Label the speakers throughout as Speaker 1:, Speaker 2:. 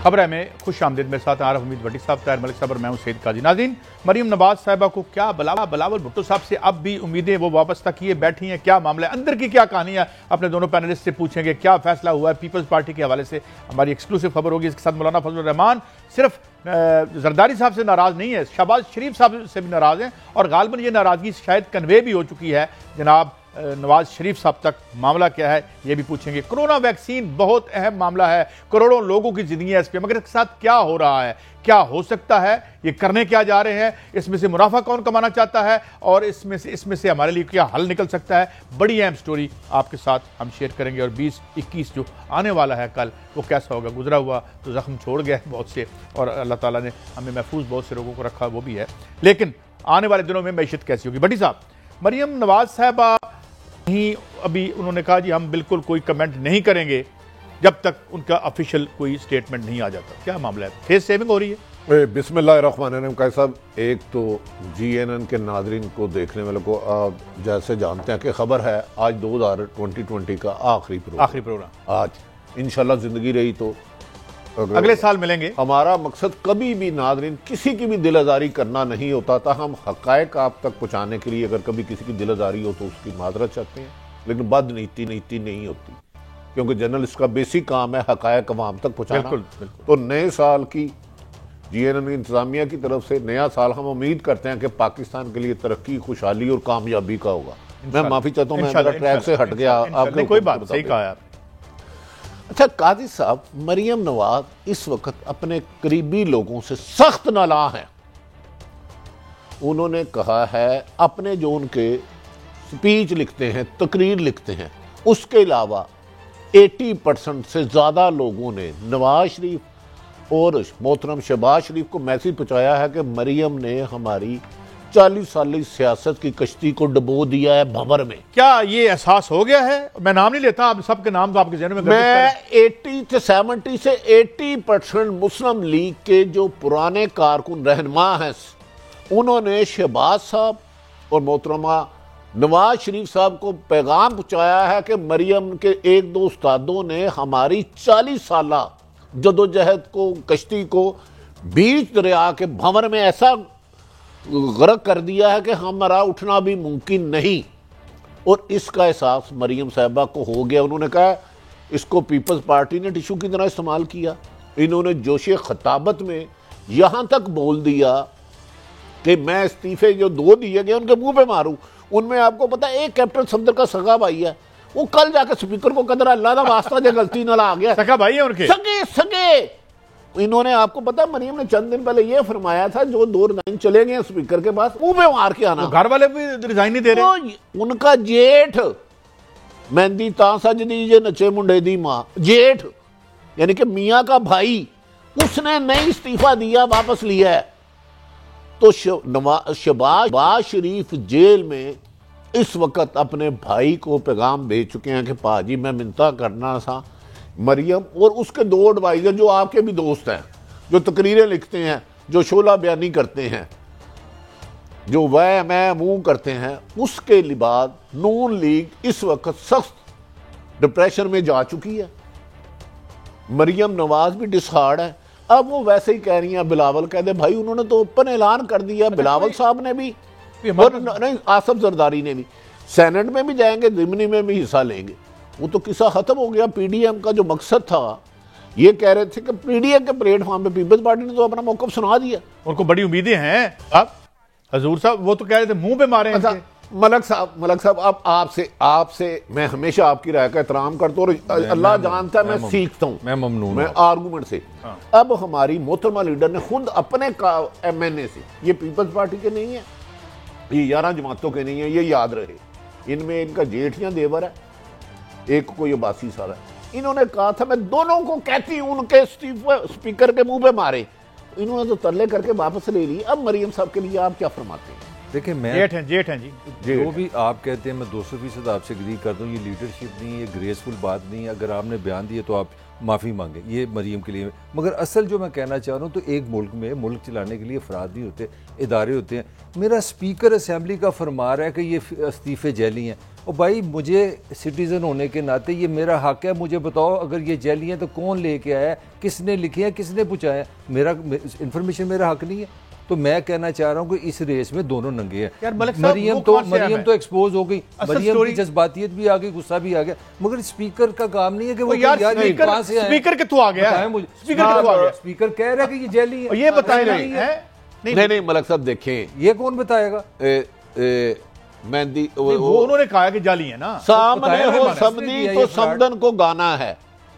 Speaker 1: खबर में खुश आमदीद। मेरे साथ आरफ उम्मीद भट्टी साहब, ताहिर मलिक साहब और मैं हूं सैयद काजी। नाज़रीन, मरियम नवाज साहिबा को क्या बिलावल भुट्टो साहब से अब भी उम्मीदें वो वापस तक किए बैठी हैं? क्या मामला है, अंदर की क्या कहानी है, अपने दोनों पैनलिस्ट से पूछेंगे। क्या फैसला हुआ है पीपल्स पार्टी के हवाले से, हमारी एक्सक्लूसिव खबर होगी। इसके साथ मौलाना फजल रहमान सिर्फ जरदारी साहब से नाराज नहीं है, शहबाज शरीफ साहब से भी नाराज हैं और गालिबन ये नाराजगी शायद कन्वे भी हो चुकी है जनाब नवाज शरीफ साहब तक। मामला क्या है ये भी पूछेंगे। कोरोना वैक्सीन बहुत अहम मामला है, करोड़ों लोगों की जिंदगी है इस पे, मगर इसके साथ क्या हो रहा है, क्या हो सकता है, ये करने क्या जा रहे हैं, इसमें से मुनाफा कौन कमाना चाहता है और इसमें से हमारे लिए क्या हल निकल सकता है। बड़ी अहम स्टोरी आपके साथ हम शेयर करेंगे। और 20-21 जो आने वाला है कल, वो कैसा होगा। गुजरा हुआ तो जख्म छोड़ गया है बहुत से, और अल्लाह ताला ने हमें महफूज बहुत से लोगों को रखा, वो भी है। लेकिन आने वाले दिनों में मैशत कैसी होगी। भट्टी साहब, मरियम नवाज साहबा ही अभी उन्होंने कहा जी हम बिल्कुल कोई कमेंट नहीं करेंगे जब तक उनका ऑफिशियल कोई स्टेटमेंट नहीं आ जाता। क्या मामला है, फेस सेविंग हो रही है?
Speaker 2: बिस्मिल्लाहिर्रहमानिर्रहीम। कैसा साहब, एक तो GNN के नाजरीन को, देखने वालों को आप जैसे जानते हैं कि खबर है आज 2020 का आखिरी प्रोग्राम। आज इंशाल्लाह जिंदगी रही तो
Speaker 1: अगले साल मिलेंगे।
Speaker 2: हमारा मकसद कभी भी नाजरीन किसी की भी दिल आजारी करना नहीं होता था। हम हकायक आप तक पहुँचाने के लिए अगर कभी किसी की दिल आजारी हो तो उसकी माजरत चाहते हैं, लेकिन बदनीति नहीं होती, क्योंकि जर्नलिस्ट का बेसिक काम है हकायक अवाम तक पहुँचाना। बिल्कुल। तो नए साल की GNN इंतजामिया की तरफ से नया साल हम उम्मीद करते हैं कि पाकिस्तान के लिए तरक्की, खुशहाली और कामयाबी का होगा। मैं माफी चाहता हूँ, मैं ट्रैक से हट गया। आपने
Speaker 1: कोई बात सही कहा है।
Speaker 2: अच्छा काजी साहब, मरियम नवाज इस वक्त अपने करीबी लोगों से सख्त नालां हैं। उन्होंने कहा है अपने जो उनके स्पीच लिखते हैं, तकरीर लिखते हैं, उसके अलावा 80% से ज्यादा लोगों ने नवाज शरीफ और मोहतरम शहबाज शरीफ को मैसेज पहुंचाया है कि मरियम ने हमारी 40 साली सियासत की कश्ती को डुबो दिया है भंवर में।
Speaker 1: क्या ये एहसास हो गया है? मैं नाम नहीं लेता, आप सबके नाम तो आपके ज़हन में।
Speaker 2: मैं 70 से 80% मुस्लिम लीग के जो पुराने कारकुन रहनुमा हैं, उन्होंने शहबाज साहब और मोहतरमा नवाज शरीफ साहब को पैगाम पहुंचाया है कि मरियम के एक दो उस्तादों ने हमारी 40 साला जदोजहद को, कश्ती को बीच दरिया के भंवर में ऐसा गर्क कर दिया है कि हमारा उठना भी मुमकिन नहीं। और इसका एहसास मरियम साहिबा को हो गया। उन्होंने कहा इसको पीपल्स पार्टी ने टिशू की तरह इस्तेमाल किया। इन्होंने जोशे खताबत में यहां तक बोल दिया कि मैं इस्तीफे जो 2 दिए गए उनके मुंह पे मारूं। उनमें आपको पता है एक कैप्टन सफदर का सगा भाई है, वो कल जाकर स्पीकर को कदर अल्लाह का वास्ता जो गलती ना आ गया।
Speaker 1: सगा भाई है उनके,
Speaker 2: सगे। इन्होंने आपको पता, मरियम ने चंद दिन पहले ये फरमाया था जो 2 रिजाइन चले गए स्पीकर के पास, मुंह पे मार के आना।
Speaker 1: घर वाले भी रिजाइन नहीं दे रहे।
Speaker 2: तो उनका जेठ मेहंदी ता सजदी जे नचे मुंडे दी मां, जेठ यानी कि मियां का भाई, उसने नहीं इस्तीफा दिया, वापस लिया है। तो शहबाज शरीफ जेल में इस वक्त अपने भाई को पैगाम भेज चुके हैं कि पाजी मैं मिन्नता करना था। मरियम और उसके 2 एडवाइजर जो आपके भी दोस्त हैं, जो तकरीरें लिखते हैं, जो शोला बयानी करते हैं, जो वह मैं मुंह करते हैं, उसके बाद नून लीग इस वक्त सख्त डिप्रेशन में जा चुकी है। मरियम नवाज भी डिसहार्ड है। अब वो वैसे ही कह रही हैं, बिलावल कह दे भाई, उन्होंने तो ओपन ऐलान कर दिया। बिलावल साहब ने भी और नहीं, आसफ जरदारी ने भी सेनेट में भी जाएंगे, जिमनी में भी हिस्सा लेंगे। वो तो किस्सा खत्म हो गया। PDM का जो मकसद था, ये कह रहे थे कि PDM के प्लेटफॉर्म पे पीपल्स पार्टी ने तो अपना मौक़िफ़ सुना दिया।
Speaker 1: उनको बड़ी उम्मीदें हैं। अब हजूर साहब वो तो कह रहे थे मुंह पे मारे।
Speaker 2: अच्छा मलक साहब अब आपसे मैं हमेशा आपकी राय का एहतराम करता हूँ और अल्लाह जानता है मैं सीखता हूँ,
Speaker 1: मैं ममनून
Speaker 2: मैं आर्गूमेंट से। अब हमारी मोहतरमा लीडर ने खुद अपने MNA से, ये पीपल्स पार्टी के नहीं है, ये 11 जमातों के नहीं है, ये याद रहे। इनमें इनका जेठियां देवर है, एक को ये 82 साल है। इन्होंने कहा था मैं दोनों को कहती हूं उनके स्पीकर के मुंह पे मारे। इन्होंने तो तरले करके वापस ले ली। अब मरियम साहब के लिए आप क्या फरमाते हैं?
Speaker 3: देखिए मैं
Speaker 1: जेठ हैं जी।
Speaker 3: जो भी आप कहते हैं मैं 200% आपसे एग्री करता हूँ। ये लीडरशिप नहीं, ये ग्रेसफुल बात नहीं। अगर आपने बयान दिए तो आप माफ़ी मांगे, ये मरीम के लिए। मगर असल जो मैं कहना चाह रहा हूँ, तो एक मुल्क में मुल्क चलाने के लिए अफराद नहीं होते, इदारे होते हैं। मेरा स्पीकर असम्बली का फरमा रहा है कि ये इस्तीफ़े जैली हैं। और भाई मुझे सिटीज़न होने के नाते ये मेरा हक है, मुझे बताओ अगर ये जैली हैं तो कौन लेके आया है, किसने लिखे हैं, किसने पूछाया? मेरा इन्फॉर्मेशन मेरा हक नहीं है। तो मैं कहना चाह रहा हूँ कि इस रेस में दोनों नंगे हैं।
Speaker 1: यार मलिक साहब,
Speaker 3: मरियम तो एक्सपोज हो गई, मरियम की जज्बातियत भी आ गई, गुस्सा भी आ गया। मगर स्पीकर का काम नहीं है कि वो
Speaker 1: यार स्पीकर कितों आ गया है?
Speaker 3: स्पीकर कह रहा है कि ये जैली है,
Speaker 1: ये बताए
Speaker 2: नहीं मलक साहब देखें,
Speaker 3: ये कौन बताएगा?
Speaker 2: मेहंदी
Speaker 1: वो उन्होंने कहा कि जाली है ना,
Speaker 2: सामने हो समदी तो समदन को गाना है।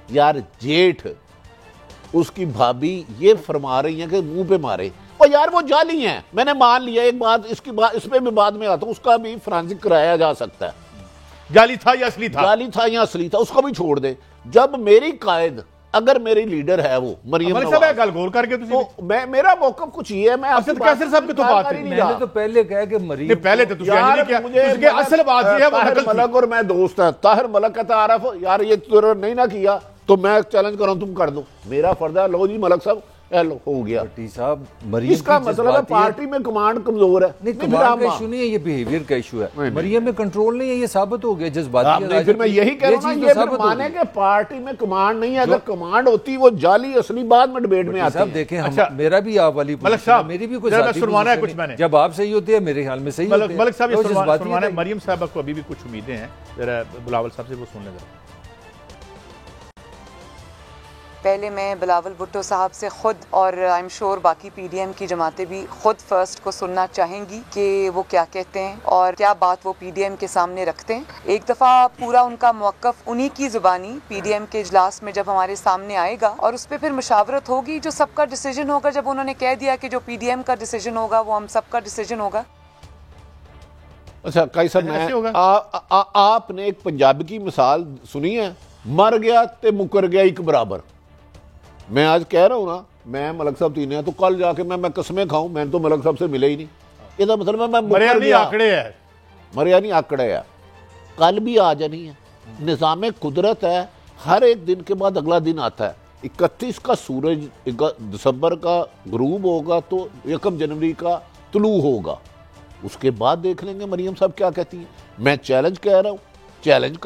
Speaker 2: यार जेठ उसकी भाभी ये फरमा रही है कि मुंह पे मारे, और यार वो जाली हैं। मैंने मान लिया एक बात, इसकी बात इस पे भी बाद में आता हूं, उसका भी फ्रांसिक कराया जा सकता है,
Speaker 1: जाली था या असली था,
Speaker 2: जाली था या असली था, उसको भी छोड़ दे। जब मेरी कायद अगर मेरी लीडर है वो मरियम नवाज,
Speaker 1: गल गौर करके
Speaker 2: तो मैं मेरा मौकफ कुछ ये है, मैं
Speaker 1: असद कैसर साहब की तो बात है।
Speaker 3: मैंने तो पहले कहा कि मरियम
Speaker 1: पहले तो मुझे असल बात ये है,
Speaker 2: ताहिर मलक और मैं दोस्त है, ताहिर मलक कहता आरफ यार ये तुझे नहीं ना किया तो मैं चैलेंज कर रहा हूं तुम कर दो, मेरा फर्ज है। लो जी मलक साहब हो गया
Speaker 3: साहब, मरियम
Speaker 2: इसका मतलब है पार्टी में कमांड कमजोर है।
Speaker 3: नहीं, कमांड का इशू नहीं है, ये बिहेवियर का इशू है। मरियम में कंट्रोल नहीं है, ये साबित हो गया जज्बाती।
Speaker 2: फिर मैं यही कह रहा हूं ना, ये फिर माने कि पार्टी में कमांड नहीं है। अगर कमांड होती वो जाली असली बाद में डिबेट में आती है।
Speaker 3: देखें अच्छा, मेरा भी आप वाली मेरी भी कुछ
Speaker 1: सुनवाना है कुछ। मैंने
Speaker 3: जब आप सही होते हैं मेरे ख्याल में सही होते हैं।
Speaker 1: मलिक साहब मरियम साहब को अभी भी कुछ उम्मीदें हैं, जरा बिलावल साहब से वो सुन लें।
Speaker 4: पहले मैं बिलावल भुट्टो साहब से खुद और आई एम श्योर बाकी पीडीएम की जमातें भी खुद फर्स्ट को सुनना चाहेंगी कि वो क्या कहते हैं और क्या बात वो पीडीएम के सामने रखते हैं। एक दफ़ा पूरा उनका मौक़िफ़ उन्हीं की ज़ुबानी पीडीएम के इजलास में जब हमारे सामने आएगा और उस पर फिर मुशावरत होगी, जो सबका डिसीजन होगा। जब उन्होंने कह दिया कि जो पीडीएम का डिसीजन होगा वो हम सबका डिसीजन होगा।
Speaker 2: अच्छा कैसा मैं आपने एक पंजाबी की मिसाल सुनी है, मर गया ते मुकर गया एक बराबर। मैं आज कह रहा हूं ना, मैं मलक साहब तीन है तो कल जाके मैं कस्में खाऊं, मैंने तो मलक साहब से मिले ही नहीं। इसका मतलब है मैं
Speaker 1: मरिया नहीं आंकड़े है,
Speaker 2: मरिया नहीं आंकड़े है, कल भी आ जानी है। निज़ाम कुदरत है, हर एक दिन के बाद अगला दिन आता है। 31 का सूरज दिसंबर का गुरूब होगा तो 1 जनवरी का तुलू होगा, उसके बाद देख लेंगे मरियम साहब क्या कहती है। मैं चैलेंज कर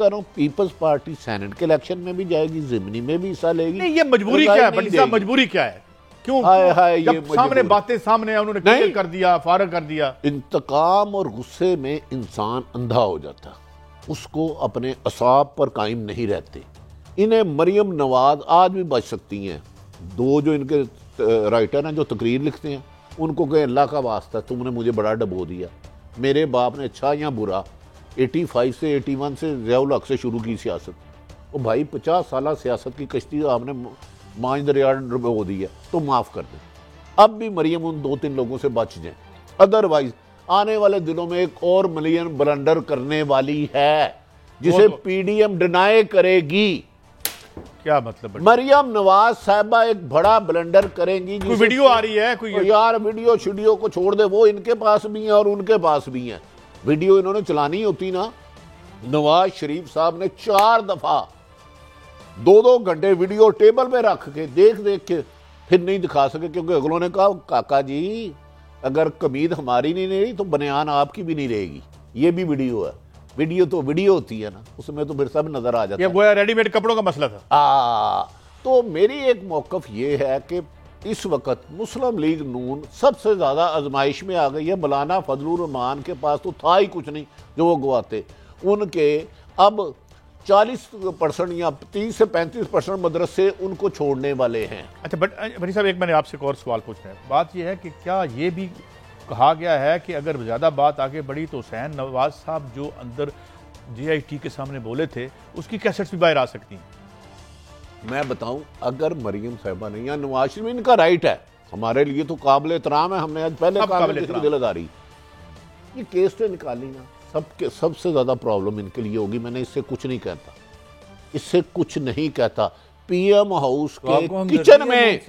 Speaker 2: रहा हूँ, पीपल्स पार्टी सेनेट के इलेक्शन में भी जाएगी, जिमनी में भी हिस्सा लेगी।
Speaker 1: नहीं ये मजबूरी क्या है भट्टी साहब, मजबूरी क्या है? क्यों ये सामने बातें सामने उन्होंने क्लियर कर दिया, फारग कर दिया।
Speaker 2: इंतकाम और गुस्से में इंसान अंधा हो जाता, उसको अपने असाब पर कायम नहीं रहते। इन्हें मरियम नवाज आज भी बच सकती हैं। दो जो इनके राइटर हैं जो तकरीर लिखते हैं, उनको कहे अल्लाह का वास्ता तुमने मुझे बड़ा डबो दिया, मेरे बाप ने अच्छा या बुरा 85 से 81 से ज़ियाउल हक से शुरू की सियासत, वो भाई 50 साल सियासत की कश्ती आपने मांझ दरिया डुबो दी है, तो माफ़ कर दें। अब भी मरियम उन 2-3 लोगों से बच जाए, अदरवाइज आने वाले दिनों में एक और मिलियन ब्लंडर करने वाली है जिसे पीडीएम डिनाई करेगी।
Speaker 1: क्या मतलब?
Speaker 2: मरियम नवाज साहबा एक बड़ा ब्लंडर करेंगी।
Speaker 1: कोई वीडियो आ रही है कोई?
Speaker 2: यार वीडियो शीडियो को छोड़ दे, वो इनके पास भी है और उनके पास भी है। वीडियो इन्होंने चलानी होती ना, नवाज शरीफ साहब ने 4 दफा 2-2 घंटे वीडियो टेबल पे रख के देख के फिर नहीं दिखा सके, क्योंकि अगलों ने कहा काका जी अगर कमीज हमारी नहीं रही तो बनियान आपकी भी नहीं रहेगी। ये भी वीडियो है, वीडियो तो वीडियो होती है ना, उसमें तो फिर सब नजर आ जाता है।
Speaker 1: ये गोया रेडीमेड कपड़ों का मसला था।
Speaker 2: तो मेरी एक मौकफ ये है कि इस वक्त मुस्लिम लीग नून सबसे ज्यादा आजमाइश में आ गई है। मौलाना फजलुर रहमान के पास तो था ही कुछ नहीं जो वो गवाते, उनके अब 40% या 30 से 35% मदरसे उनको छोड़ने वाले हैं।
Speaker 1: अच्छा भट्टी साहब, एक मैंने आपसे एक और सवाल पूछना है। बात यह है कि क्या ये भी कहा गया है कि अगर ज़्यादा बात आगे बढ़ी तो हुसैन नवाज साहब जो अंदर JIT के सामने बोले थे उसकी कैसेट्स भी बाहर आ सकती हैं?
Speaker 2: मैं बताऊं, अगर मरियम साहिबा नहीं या नवाज शरीफ, इनका राइट है, हमारे लिए तो काबिल एहतराम है, हमने आज पहले दिलदारी ये केस तो निकाली ना, सबसे ज्यादा प्रॉब्लम इनके लिए होगी। मैंने इससे कुछ नहीं कहता, इससे कुछ नहीं कहता। पीएम हाउस के किचन में,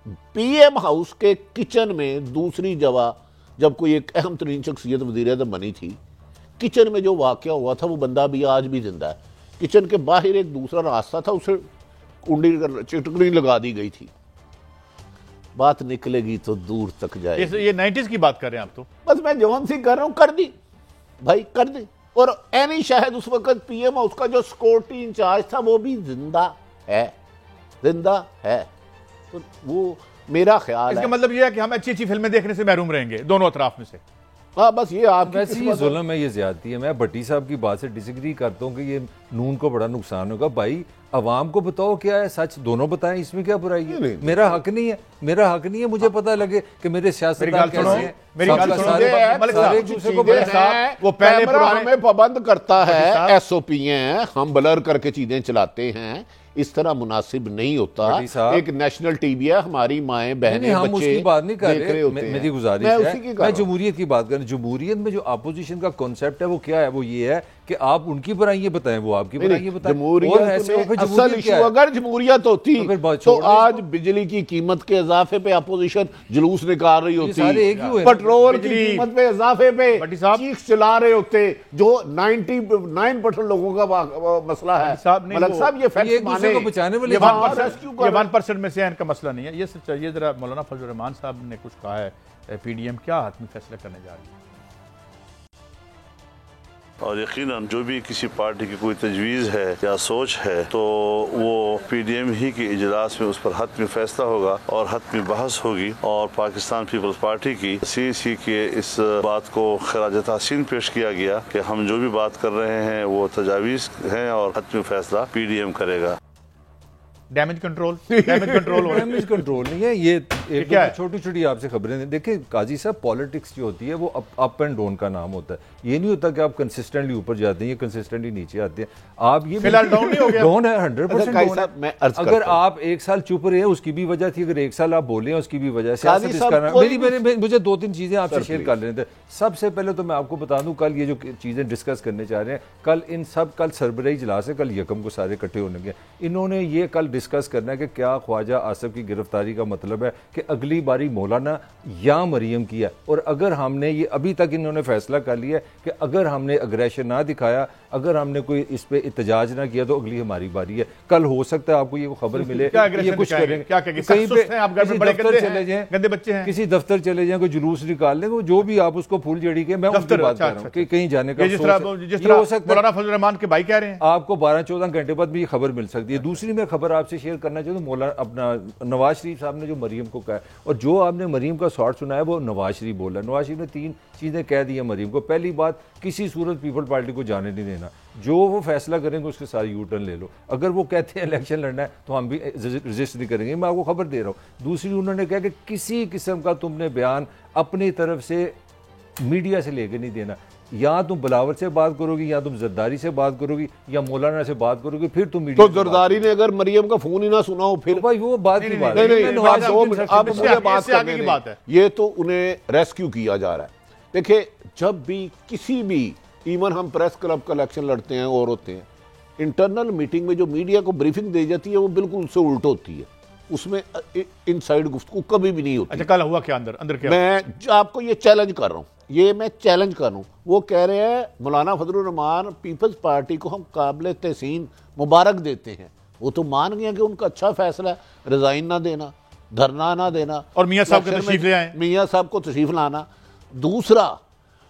Speaker 2: पीएम हाउस के किचन में दूसरी जगह जब कोई एक अहम तरीन शख्सियत वज़ीर-ए-आज़म बनी थी, किचन में जो वाक़या हुआ था वो बंदा भी आज भी जिंदा है। किचन के बाहर एक दूसरा रास्ता था, उसे कुंडी चिटकनी लगा दी गई थी। बात निकलेगी तो दूर तक जाएगी।
Speaker 1: ये 90s की बात कर रहे हैं आप तो।
Speaker 2: बस मैं जवान सी कर रहा हूं, कर दी भाई, कर दी। और एनी शायद उस वक्त पीएम उसका जो सिक्योरिटी इंचार्ज था वो भी जिंदा है, जिंदा है। तो वो मेरा ख्याल
Speaker 1: इसका
Speaker 2: है,
Speaker 1: मतलब ये है कि हम अच्छी अच्छी फिल्में देखने से महरूम रहेंगे दोनों अतराफ में से।
Speaker 2: हाँ बस ये आपकी
Speaker 3: वैसे ये जुल्म है, ये ज्यादती है। मैं भट्टी साहब की बात से डिसएग्री करता हूँ कि ये नून को बड़ा नुकसान होगा। भाई अवाम को बताओ क्या है सच, दोनों बताएं, इसमें क्या बुराई है? मेरा हक नहीं है, मेरा हक नहीं है मुझे पता लगे कि मेरे सियासतदान कैसे हैं।
Speaker 1: मेरी गाल सुनो,
Speaker 3: सारे एक दूसरे को
Speaker 2: वो पहले हमें पाबंद करता है, एसओपी हैं, हम ब्लर करके चीजें चलाते हैं, इस तरह मुनासिब नहीं होता। एक नेशनल टीवी है, हमारी माएं बहनें
Speaker 3: हम
Speaker 2: बच्चे
Speaker 3: उसकी बात नहीं कर
Speaker 2: देख रहे होते
Speaker 3: रहे।
Speaker 2: हैं।
Speaker 3: मेरी गुजारिश है, मैं जमहूरियत की बात कर रहा हूं। जमहूरियत में जो अपोजिशन का कॉन्सेप्ट है वो क्या है? वो ये है कि आप उनकी बुराइयां बताएं, वो आपकी बुराइयां बताएं।
Speaker 2: असल इशू अगर जमहूरियत होती तो आज बिजली की कीमत के इजाफे पे अपोजिशन जुलूस निकाल रही होती, पेट्रोल की कीमत पे इजाफे पे चीख चला रहे होते, जो 99% लोगों का मसला है। मलक साहब ये फैक्ट माने,
Speaker 3: को बचाने वाले
Speaker 1: 1% में से इनका मसला नहीं है। ये सच चाहिए। जरा मौलाना फजल रहमान साहब ने कुछ कहा है, पीडीएम क्या हाथ में फैसला करने जा रही है?
Speaker 5: और यकीनन जो भी किसी पार्टी की कोई तजवीज़ है या सोच है तो वो पीडीएम ही के इजलास में उस पर हतमी फैसला होगा और हतमी बहस होगी। और पाकिस्तान पीपल्स पार्टी की सीसी के इस बात को खराज तहसीन पेश किया गया कि हम जो भी बात कर रहे हैं वो तजावीज़ हैं और हतमी फैसला पीडीएम करेगा।
Speaker 1: डैमेज कंट्रोल डैमेज
Speaker 3: कंट्रोल नहीं है ये। एक छोटी छोटी आपसे खबरें देखिए काजी साहब, पॉलिटिक्स जो होती है वो अप एंड डाउन का नाम होता है। ये नहीं होता कि आप कंसिस्टेंटली ऊपर जाते हैं, ये कंसिस्टेंटली नीचे आते हैं। आप ये
Speaker 1: फिलहाल डाउन नहीं हो गया,
Speaker 3: डाउन है 100% डाउन है। अगर आप एक साल चुप रहे उसकी भी वजह थी, अगर एक साल आप बोले उसकी भी वजह से। मुझे 2-3 चीजें आपसे शेयर कर लेने थे। सबसे पहले तो मैं आपको बता दूं, कल ये जो चीजें डिस्कस करने चाह रहे हैं, कल सरबराही इजलास है, कल यकम को सारे इकट्ठे होने के। इन्होंने ये कल डिस्कस करना है कि क्या ख्वाजा आसिफ की गिरफ्तारी का मतलब है कि अगली बारी मौलाना या मरियम की है। और अगर हमने ये अभी तक इन्होंने फैसला कर लिया कि अगर हमने अग्रेशन ना दिखाया, अगर हमने कोई इस पे इत्तेजाज ना किया तो अगली हमारी बारी है। कल हो सकता है आपको ये खबर मिले ये कुछ करेंगे, कहीं पे चले जाएं, गंदे बच्चे हैं, किसी दफ्तर चले जाएं, कोई जुलूस निकाल लें, जो भी आप उसको फूल जड़ी के, मैं उसकी बात कर रहा हूं कि कहीं जाने का हो सकता है।
Speaker 1: मौलाना फजल रहमान के भाई कह रहे हैं
Speaker 3: आपको 12-14 घंटे बाद भी ये खबर मिल सकती है। दूसरी मैं खबर आपसे शेयर करना चाहूँ, मौलाना अपना नवाज शरीफ साहब ने जो मरियम को कहा, और जो आपने मरियम का शॉर्ट सुना है वो नवाज शरीफ बोला। नवाज शरीफ ने 3 चीजें कह दी है मरियम को। पहली बात, किसी सूरत पीपल पार्टी को जाने नहीं देना, जो वो फैसला करेंगे उसके सारे यू टर्न ले लो। अगर वो कहते हैं इलेक्शन लड़ना है तो हम भी रजिस्ट नहीं करेंगे, मैं आपको खबर दे रहा हूँ। दूसरी उन्होंने कहा कि किसी किस्म का तुमने बयान अपनी तरफ से मीडिया से लेके नहीं देना, या तुम बिलावल से बात करोगी, या तुम जरदारी से बात करोगी, या मौलाना से बात करोगी, फिर तुम मीडिया।
Speaker 2: तो जरदारी ने अगर मरियम का फोन ही ना सुना हो फिर
Speaker 3: तो भाई वो बात की बात
Speaker 2: है। ये तो उन्हें रेस्क्यू किया जा रहा है। देखिए, जब भी किसी भी, इवन हम प्रेस क्लब का इलेक्शन लड़ते हैं और होते हैं, इंटरनल मीटिंग में जो मीडिया को ब्रीफिंग दी जाती है वो बिल्कुल उससे उल्ट होती है। उसमें इनसाइड गुफ्तगू कभी भी नहीं होती।
Speaker 1: अच्छा, कल हुआ क्या अंदर क्या?
Speaker 2: मैं आपको ये चैलेंज कर रहा हूँ, मैं चैलेंज कर रहा हूँ। वो कह रहे हैं मौलाना फजल रहमान पीपल्स पार्टी को हम काबिल तहसीन मुबारक देते हैं। वो तो मान गए कि उनका अच्छा फैसला है रिजाइन ना देना, धरना ना देना,
Speaker 1: और मियां साहब को तशरीफ ले आए,
Speaker 2: मियां साहब को तशरीफ लाना। दूसरा,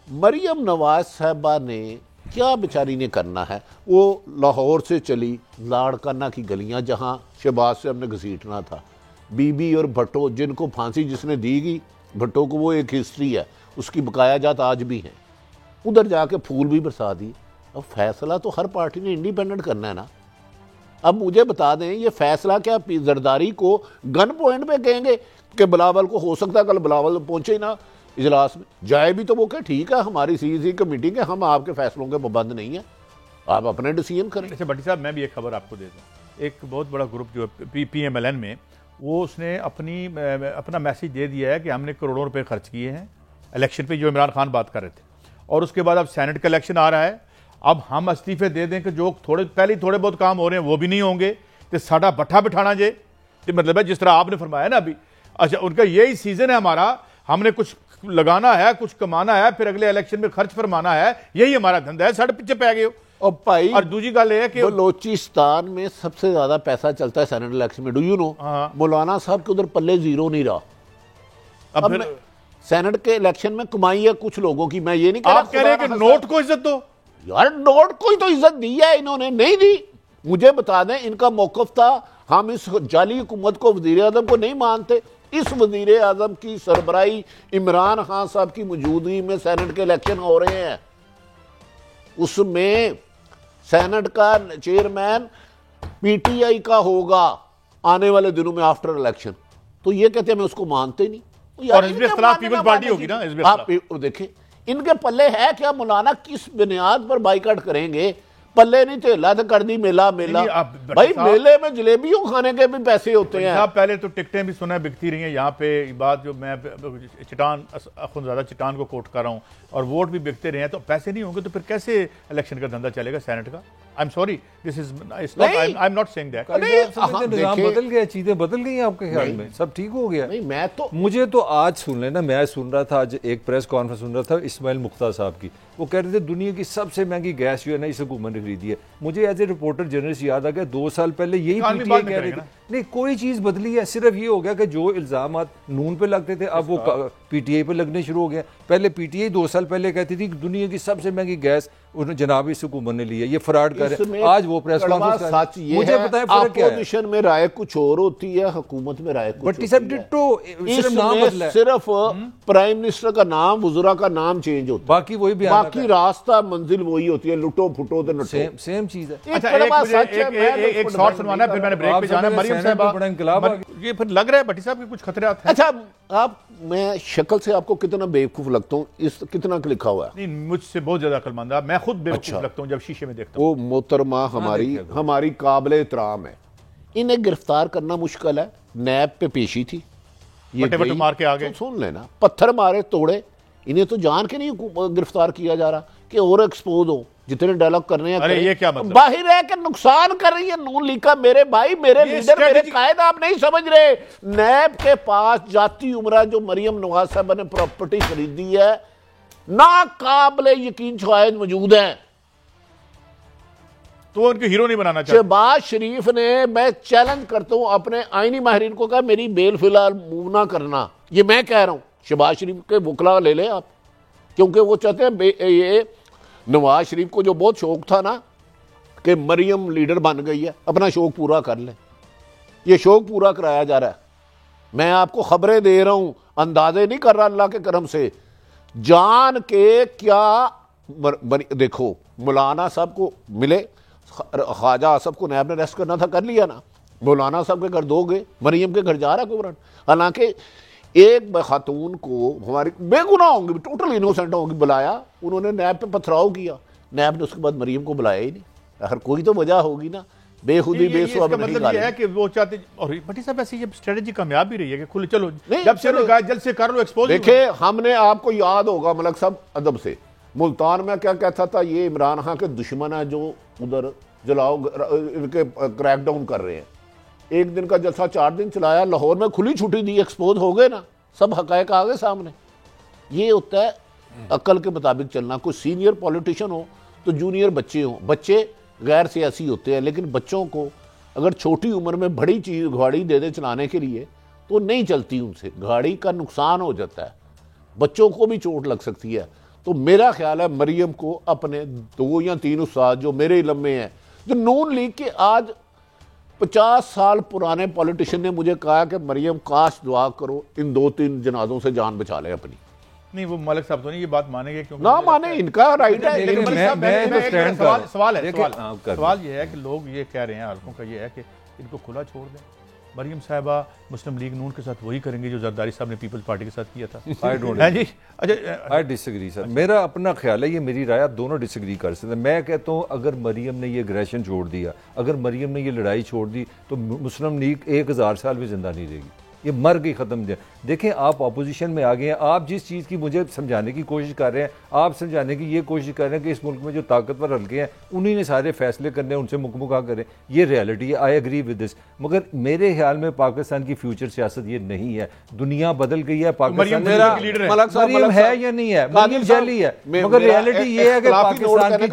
Speaker 2: मरियम नवाज साहबा ने क्या बेचारी ने करना है? वो लाहौर से चली लाड़काना की गलियां, जहां शहबाज से हमने घसीटना था। बीबी और भट्टो, जिनको फांसी जिसने दी गई, भट्टो को, वो एक हिस्ट्री है, उसकी बकाया जात आज भी है। उधर जाके फूल भी बरसा दी। अब फैसला तो हर पार्टी ने इंडिपेंडेंट करना है ना। अब मुझे बता दें, ये फैसला क्या जरदारी को गन पॉइंट पे कहेंगे कि बिलावल को, हो सकता है कल बिलावल पहुंचे ही ना इजलास में, जाए भी तो वो क्या, ठीक है हमारी सीसी की मीटिंग है, हम आपके फैसलों के पाबंद नहीं है, आप अपने डिसीजन करें।
Speaker 1: अच्छा भट्टी साहब, मैं भी एक खबर आपको दे दूं। एक बहुत बड़ा ग्रुप जो है PMLN में, वो उसने अपना मैसेज दे दिया है कि हमने करोड़ों रुपए खर्च किए हैं इलेक्शन पे, जो इमरान खान बात कर रहे थे, और उसके बाद अब सेनेट का इलेक्शन आ रहा है, अब हम इस्तीफे दे दें कि जो पहले थोड़े बहुत काम हो रहे हैं वो भी नहीं होंगे, तो साडा भट्ठा बिठाना जे, मतलब है जिस तरह आपने फरमाया ना अभी। अच्छा, उनका यही सीजन है हमारा, हमने कुछ लगाना है, कुछ कमाना है, फिर अगले इलेक्शन में खर्च फरमाना है, यही हमारा धंधा है। साढ़े पीछे पै गए हो।
Speaker 2: और भाई
Speaker 1: और दूसरी गल है कि
Speaker 2: बलोचिस्तान में सबसे ज्यादा पैसा चलता है सेनेट इलेक्शन में, डू यू नो? मौलाना साहब के उधर पल्ले जीरो नहीं रहा।
Speaker 1: अब फिर
Speaker 2: सेनेट के इलेक्शन में कमाई है कुछ लोगों की, मैं ये नहीं कह रहा।
Speaker 1: आप कह रहे हैं कि नोट को इज्जत दो।
Speaker 2: यार नोट को ही तो इज्जत दी है इन्होंने, नहीं दी। मुझे बता दें, इनका मौकफ था हम इस जाली हुकूमत को, वजीर आजम को नहीं मानते। इस वजीर आजम की सरबराही इमरान खान साहब की मौजूदगी में सेनेट के इलेक्शन हो रहे हैं, उसमें सेनेट का चेयरमैन पीटीआई का होगा आने वाले दिनों में आफ्टर इलेक्शन। तो ये कहते हैं मैं उसको मानते नहीं।
Speaker 1: और हिज़्ब इख्तिलाफ पीपल्स पार्टी होगी ना।
Speaker 2: आप देखें इनके पल्ले है क्या? मौलाना किस बुनियाद पर बाइकाट करेंगे? पल्ले नहीं थे, लद कर दी मेला मेला। भाई मेले में जलेबियों खाने के भी पैसे होते हैं।
Speaker 1: पहले तो टिकटें भी सुना बिकती रही हैं यहाँ पे। बात जो मैं चटान अखुनज़ादा चटान को कोट कर रहा हूँ, और वोट भी बिकते रहे हैं, तो पैसे नहीं होंगे तो फिर कैसे इलेक्शन का धंधा चलेगा सेनेट का? I am sorry, this is I am not saying that.
Speaker 3: निजाम बदल गया, चीजें बदल गई आपके ख्याल में? सब ठीक हो गया?
Speaker 2: नहीं, मैं तो
Speaker 3: मुझे तो आज सुन लेना, मैं सुन रहा था आज एक प्रेस कॉन्फ्रेंस सुन रहा था इस्माइल मुख्तार साहब की, वो कह रहे थे दुनिया की सबसे महंगी गैस जो है ना इस हुकूमत ने खरीदी है। मुझे एज ए रिपोर्टर जर्नलिस्ट याद आ गया 2 साल पहले यही पीटीआई कह रही थी। नहीं, कोई चीज बदली है, सिर्फ ये हो गया कि जो इल्जाम नून पे लगते थे अब वो पीटीआई पे लगने शुरू हो गए। पहले पीटीआई 2 साल पहले कहती थी कि दुनिया की सबसे महंगी गैस जनाब इस हुकूमत ने ली है, ये फ्रॉड कर रहे। आज वो प्रेस कॉन्फ्रेंस
Speaker 2: सच ये मुझे बताएं फर्क क्या है? अपोजिशन में राय कुछ और होती है, हुकूमत में राय कुछ होती है। इसमें सिर्फ प्राइम मिनिस्टर का नाम, वज़रा का नाम चेंज होता है,
Speaker 3: बाकी वही बयान,
Speaker 2: बाकी रास्ता मंजिल वही होती है, लुटो फुटो तो नटो,
Speaker 3: सेम चीज है।
Speaker 1: अच्छा, एक शॉर्ट सुनवाना है, फिर मैंने ब्रेक पे जाना है। मरियम साहब, ये फिर लग रहा है भट्टी साहब के कुछ खतरात हैं।
Speaker 2: अच्छा, आप, मैं शक्ल से आपको कितना बेवकूफ लगता हूँ? इस कितना लिखा हुआ है?
Speaker 1: नहीं, मुझसे बहुत ज्यादा अकलमंद है, मैं खुद बेवकूफ लगता हूँ जब शीशे में देखता हूँ।
Speaker 2: वो मोहतरमा हमारी काबिले एहतराम है, इन्हें गिरफ्तार करना मुश्किल है। नैब पे पेशी थी, ये
Speaker 1: मार के आगे,
Speaker 2: तो सुन लेना, पत्थर मारे तोड़े, इन्हें तो जान के नहीं गिरफ्तार किया जा रहा कि और एक्सपोज हो, जितने डायलॉग करने हैं।
Speaker 1: अरे ये क्या मतलब?
Speaker 2: बाहर है कि नुकसान कर रही है नून लीग का। मेरे भाई, मेरे लीडर, मेरे कायद आप नहीं समझ रहे। नैब के पास जाती उमरा जो मरियम नवाज साहब ने प्रॉपर्टी खरीदी है, नाकाबिले यकीन शवाहिद मौजूद है।
Speaker 1: तो वो उनके हीरो नहीं बनाना चाहिए।
Speaker 2: शहबाज शरीफ ने, मैं चैलेंज करता हूं अपने आईनी माहिरीन को, कहा मेरी बेल फिलहाल मूव ना करना। ये मैं कह रहा हूं, शहबाज शरीफ के वकला ले लें आप, क्योंकि वो चाहते हैं ये नवाज शरीफ को जो बहुत शौक था ना कि मरियम लीडर बन गई है, अपना शौक पूरा कर लें। ये शौक पूरा कराया जा रहा है। मैं आपको खबरें दे रहा हूं, अंदाजे नहीं कर रहा, अल्लाह के करम से जान के। क्या देखो, मौलाना साहब को मिले, ख्वाजा आसफ को नैब ने अरेस्ट करना था, कर लिया ना। मौलाना साहब के घर दोगे, मरियम के घर जा रहा कोई? हालांकि एक खातून को, हमारी बेगुनाह होंगी, टोटल इनोसेंट होंगी, बुलाया, उन्होंने नैब पे पथराव किया, नैब ने उसके बाद मरियम को बुलाया ही नहीं। हर कोई तो वजह होगी ना, बेखुदी बेसुआ में नहीं।
Speaker 1: मतलब ये है कि वो चाहते, और भट्टी साहब ऐसी ये स्ट्रेटजी कामयाब भी रही है कि खुले चलो, जब से जल्द से कर लो एक्सपोज।
Speaker 2: देखिए, हमने, आपको याद होगा मलक साहब अदब से, मुल्तान में क्या कहता था, ये इमरान खान के दुश्मन है जो उधर जलाओ इनके क्रैकडाउन कर रहे हैं। एक दिन का जलसा 4 दिन चलाया, लाहौर में खुली छुट्टी दी, एक्सपोज हो गए ना, सब हकायक आ गए सामने। ये होता है अक्ल के मुताबिक चलना। कोई सीनियर पॉलिटिशियन हो तो जूनियर बच्चे हों, बच्चे गैर सियासी होते हैं, लेकिन बच्चों को अगर छोटी उम्र में बड़ी चीज़ गाड़ी दे दे चलाने के लिए तो नहीं चलती उनसे, गाड़ी का नुकसान हो जाता है, बच्चों को भी चोट लग सकती है। तो मेरा ख्याल है मरियम को अपने 2 या 3 उस्ताद जो मेरे इल्म में हैं, जो नून लीग के आज 50 साल पुराने पॉलिटिशियन ने मुझे कहा कि मरियम काश दुआ करो इन 2-3 जनाजों से जान बचा ले अपनी।
Speaker 1: नहीं, वो मलिक साहब तो नहीं ये बात मानेंगे, क्योंकि
Speaker 2: ना माने, इनका राइट है।
Speaker 1: लेकिन सवाल ये है कि लोग ये कह रहे हैं, हल्कों का ये है कि इनको खुला छोड़ दें। मरियम साहिबा मुस्लिम लीग नून के साथ वही करेंगे जो जरदारी साहब ने पीपल्स पार्टी के साथ किया था।
Speaker 3: आई डिसएग्री सर, मेरा अपना ख्याल है, ये मेरी राय, आप दोनों डिसएग्री कर सकते हैं। मैं कहता हूँ अगर मरियम ने ये एग्रेशन छोड़ दिया, अगर मरियम ने ये लड़ाई छोड़ दी, तो मुस्लिम लीग 1000 साल भी जिंदा नहीं रहेगी। ये मर गई, ख़त्म। देखें आप अपोजिशन में आ गए हैं, आप जिस चीज़ की मुझे समझाने की कोशिश कर रहे हैं, आप समझाने की ये कोशिश कर रहे हैं कि इस मुल्क में जो ताकतवर हल्के हैं उन्हीं ने सारे फैसले करने हैं, उनसे मुकमुका करें, ये रियलिटी है। आई एग्री विद दिस, मगर मेरे ख्याल में पाकिस्तान की फ्यूचर सियासत ये नहीं है। दुनिया बदल गई है, पाकिस्तान मरियम है या नहीं है, मरियम जैली है, मगर रियलिटी ये है कि पाकिस्तान की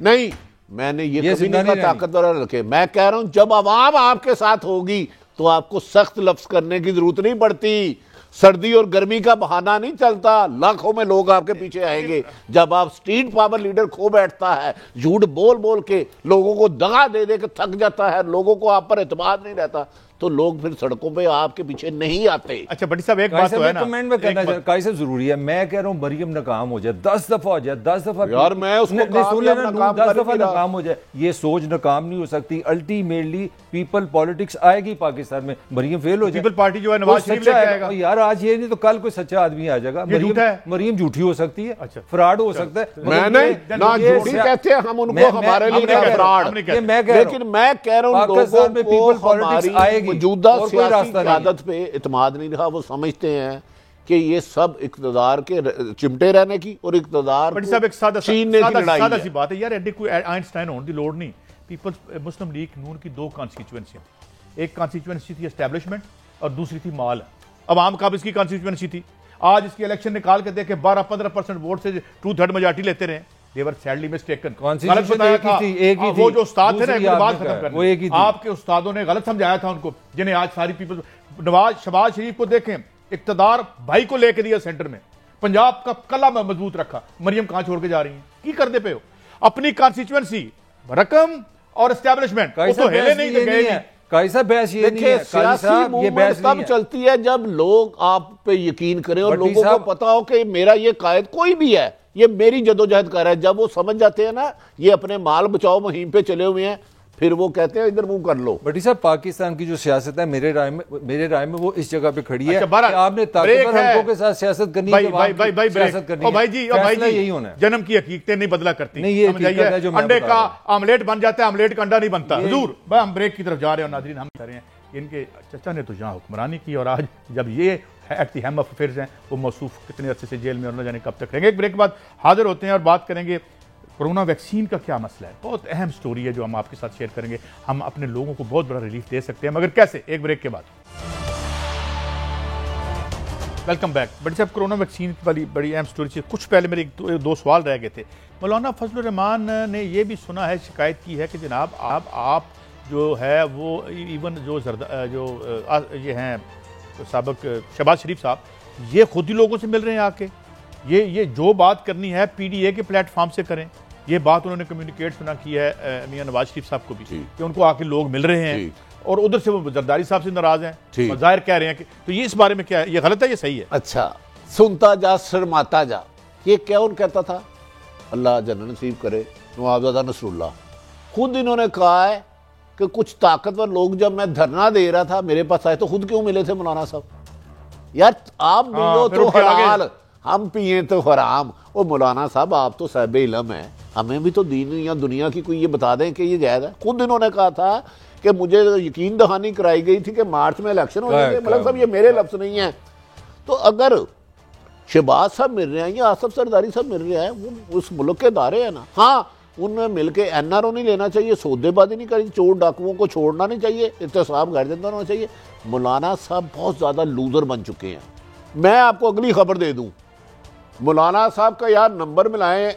Speaker 2: नहीं, मैंने ये कभी नहीं कहा ताकतवर हल्के। मैं कह रहा हूं जब आवाम आपके साथ होगी तो आपको सख्त लफ्ज करने की जरूरत नहीं पड़ती, सर्दी और गर्मी का बहाना नहीं चलता, लाखों में लोग आपके पीछे आएंगे। जब आप स्ट्रीट पावर लीडर खो बैठता है, झूठ बोल बोल के लोगों को दगा दे दे के थक जाता है, लोगों को आप पर एतमाद नहीं रहता, तो लोग फिर सड़कों पे आपके पीछे नहीं आते।
Speaker 1: अच्छा भट्टी साहब एक बात तो है ना,
Speaker 3: कमेंट में करना चाहिए कायसा जरूरी है। मैं कह रहा हूं मरियम नाकाम हो जाए 10 दफा हो जाए, 10 दफा
Speaker 2: यार मैं उसको
Speaker 3: 10 दफा नाकाम हो जाए, ये सोच नाकाम नहीं हो सकती। अल्टीमेटली पीपल पॉलिटिक्स आएगी पाकिस्तान में, मरियम फेल हो जाए,
Speaker 1: पीपल पार्टी जो है नवाज शरीफ लेके आएगा।
Speaker 3: यार आज ये नहीं तो कल कोई सच्चा आदमी आ जाएगा। मरियम झूठी हो सकती है, अच्छा फ्रॉड हो सकता है।
Speaker 2: मैंने ना झूठी कहते हैं हम उनको, हमारे लिए फ्रॉड, लेकिन मैं कह रहा हूं लोगों को हमारी मौजूदा आदत पे इत्मीनान नहीं रहा। वो समझते हैं कि ये सब इक़्तिदार के चिमटे रहने की और इक़्तिदार छीनने की लड़ाई है।
Speaker 1: सी बात है यार, एडी कोई आइंस्टाइन होने की लोड़ नहीं। पीपल्स मुस्लिम लीग नून की 2 कॉन्स्टिट्यूएंसी थी, एक कॉन्स्टिट्यूएंसी थी एस्टैब्लिशमेंट और दूसरी थी माल। अवाम का इसकी कॉन्स्टिट्यूएंसी थी। आज इसकी इलेक्शन निकाल के देखे 12-15% वोट से 2/3 मेजॉरिटी लेते रहे। They were sadly mistaken। गलत बताया था, वो जो उस्ताद थे ना, बात खत्म करने, आपके उस्तादों ने गलत समझाया था उनको, जिन्हें आज सारी पीपल। शहबाज शरीफ को देखें, इक्तदार भाई को लेकर दिया सेंटर में, पंजाब का कला मजबूत रखा। मरियम कहां छोड़ के जा रही है, की करते पे हो? अपनी कॉन्स्टिट्यूएंसी रकम और एस्टैब्लिशमेंट तो हिले नहीं गए।
Speaker 3: कैसा बहस ये नहीं है,
Speaker 2: सियासी मूवमेंट तब चलती है जब लोग आप पे यकीन करें और लोगों को पता हो कि मेरा ये कायद कोई भी है, ये मेरी जदोजहद कर रहा है। जब वो समझ जाते हैं ना ये अपने माल बचाओ मुहिम पे चले हुए हैं, फिर वो कहते हैं इधर मुंह कर लो।
Speaker 3: बट साहब पाकिस्तान की जो सियासत है मेरे राय में वो इस जगह पे खड़ी है कि आपने ताकतवर हल्कों के साथ सियासत करनी है, सियासत करनी है।
Speaker 1: भाई जी यही होना है। जन्म की हकीकतें नहीं बदला करती। नहीं ये अंडे का आमलेट बन जाता है, आमलेट का अंडा नहीं बनता। हुजूर हम ब्रेक की तरफ जा रहे हैं और नाज़रीन हम कर रहे हैं, इनके चचा ने तो यहाँ हुक्मरानी की और आज जब ये at the helm of affairs हैं, वो मौसूफ कितने अरसे से जेल में और न जाने कब तक रहेंगे। एक ब्रेक के बाद हाजिर होते हैं और बात करेंगे कोरोना वैक्सीन का क्या मसला है। बहुत अहम स्टोरी है जो हम आपके साथ शेयर करेंगे। हम अपने लोगों को बहुत बड़ा रिलीफ दे सकते हैं, मगर कैसे? एक ब्रेक के बाद। Welcome back. बट साहब कोरोना वैक्सीन वाली बड़ी अहम स्टोरी से कुछ पहले मेरे 2 सवाल रह गए थे। मौलाना फजलुर रहमान ने यह भी सुना है, शिकायत की है कि जनाब आप जो है वो इवन जो ये हैं साबिक शहबाज शरीफ साहब, ये खुद ही लोगों से मिल रहे हैं आके, ये जो बात करनी है पीडीए के प्लेटफॉर्म से करें। ये बात उन्होंने कम्युनिकेट सुना की है मियां नवाज शरीफ साहब को भी कि उनको आके लोग मिल रहे हैं और उधर से वो जरदारी साहब से नाराज हैं, जाहिर कह रहे हैं कि, तो ये इस बारे में क्या है, ये गलत है, ये सही है?
Speaker 2: अच्छा, सुनता जा शर्माता जा, ये कौन कहता था? अल्लाह जन्नत नसीब करे नवाबजादा नसरुल्लाह। खुद इन्होंने कहा है कि कुछ ताकतवर लोग जब मैं धरना दे रहा था मेरे पास आए तो खुद क्यों मिले थे मौलाना साहब? यार आप मिलो तो हलाल, हम पिए तो हराम। ओ मौलाना साहब आप तो साहिब इल्म है, हमें भी तो दीन या दुनिया की कोई ये बता दें कि ये जायज़ है। खुद इन्होंने कहा था कि मुझे यकीन दहानी कराई गई थी कि मार्च में इलेक्शन हो जाएंगे। मतलब साहब ये मेरे लफ्ज़ नहीं है। तो अगर शहबाज साहब मिल रहे हैं या आसफ सरदारी साहब मिल रहे हैं, वो उस मुल्क के दायरे हैं ना। हाँ, उनमें मिलकर एनआरओ नहीं लेना चाहिए, सौदेबाजी नहीं करनी, चोर डाकुओं को छोड़ना नहीं चाहिए, एहतसाब गैरजिंदा होना चाहिए। मौलाना साहब बहुत ज़्यादा लूजर बन चुके हैं। मैं आपको अगली खबर दे दूं, मौलाना साहब का यार नंबर मिलाएं।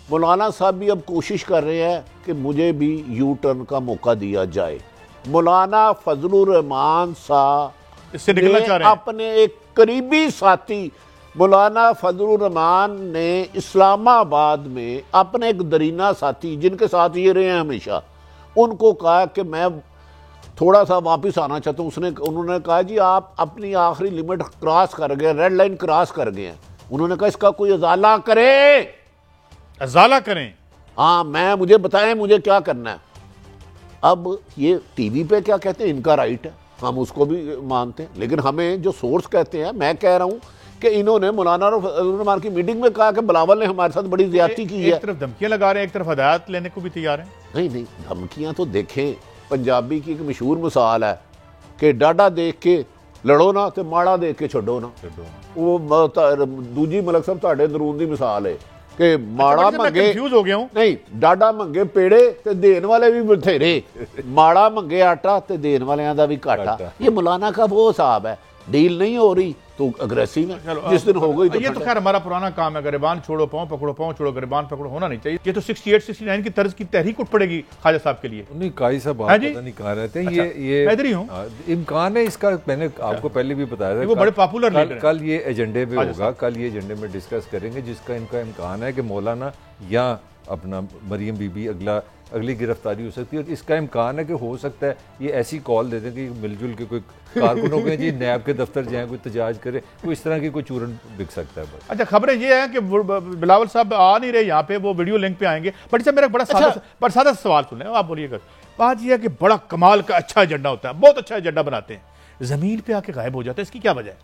Speaker 2: मौलाना साहब भी अब कोशिश कर रहे हैं कि मुझे भी यू टर्न का मौका दिया जाए। मौलाना फजलुर रहमान साहब
Speaker 1: इससे निकलना चाह रहे हैं।
Speaker 2: अपने एक करीबी साथी मौलाना फजलुर रहमान ने इस्लामाबाद में अपने एक दरीना साथी जिनके साथ ये रहे हैं हमेशा, उनको कहा कि मैं थोड़ा सा वापस आना चाहता हूँ। उन्होंने कहा जी आप अपनी आखिरी लिमिट क्रॉस कर गए, रेड लाइन क्रॉस कर गए हैं। उन्होंने कहा इसका कोई अजाला करें,
Speaker 1: अजाला करें।
Speaker 2: हाँ, मुझे बताएं मुझे क्या करना है। अब ये टीवी पे क्या कहते हैं, इनका राइट है, हम उसको भी मानते हैं, लेकिन हमें जो सोर्स कहते हैं, मैं कह रहा हूँ कि इन्होंने मौलाना रहमान की मीटिंग में कहा कि बिलावल ने हमारे साथ बड़ी ज्यादती की है।
Speaker 1: एक तरफ धमकियां लगा रहे हैं, एक तरफ हदायत लेने को भी तैयार हैं।
Speaker 2: नहीं, धमकियां तो देखें। पंजाबी की एक मशहूर मिसाल है कि डाडा देख के लड़ो ना ते माड़ा देख के छड्डो ना। वो दूजी मलक साहब तुहाडे दरून दी मिसाल है कि माड़ा मंगे,
Speaker 1: कंफ्यूज हो गया हूं।
Speaker 2: नहीं, डाडा मंगे पेड़े ते देन वाले भी बथेरे, माड़ा मंगे आटा ते देन वालियां दा भी घाटा। ये मौलाना का वो हिसाब है, डील नहीं हो रही तो अग्रेसिव है, जिस दिन हो गई तो
Speaker 1: ये तो खैर हमारा पुराना काम है, गिरबान छोड़ो पाँव पकड़ो, पाँव छोड़ो गिरबान पकड़ो, होना नहीं चाहिए। ये तो 68-69 की तर्ज की तहरीक उठ पड़ेगी ख्वाजा साहब के लिए।
Speaker 3: नहीं, काई साहब आप पता नहीं कहाँ रहते हैं।
Speaker 1: अच्छा,
Speaker 3: ये
Speaker 1: मैं इधर ही हूँ।
Speaker 3: इम्कान है इसका, मैंने आपको पहले भी बताया था,
Speaker 1: वो बड़े पॉपुलर लीडर हैं।
Speaker 3: कल ये एजेंडे पे होगा, कल ये एजेंडे में डिस्कस करेंगे, जिसका इनका इम्कान है कि मौलाना या अपना मरियम बीबी अगली गिरफ्तारी हो सकती है। और इसका इम्कान है कि हो सकता है ये ऐसी कॉल दे दें कि मिलजुल के कोई कारकुनों के जी नैब के दफ्तर जाएं, कोई तजाज करे, कोई इस तरह की कोई चूरन बिक सकता है बस।
Speaker 1: अच्छा, खबरें ये हैं कि बिलावल साहब आ नहीं रहे यहाँ पे, वो वीडियो लिंक पे आएंगे। बट इससे मेरा बड़ा सादा सवाल सुन लें, आप बोलिएगा। बात यह है कि बड़ा कमाल का अच्छा एजेंडा होता है, बहुत अच्छा एजेंडा बनाते हैं, जमीन पे आके गायब हो जाता है, इसकी क्या वजह है?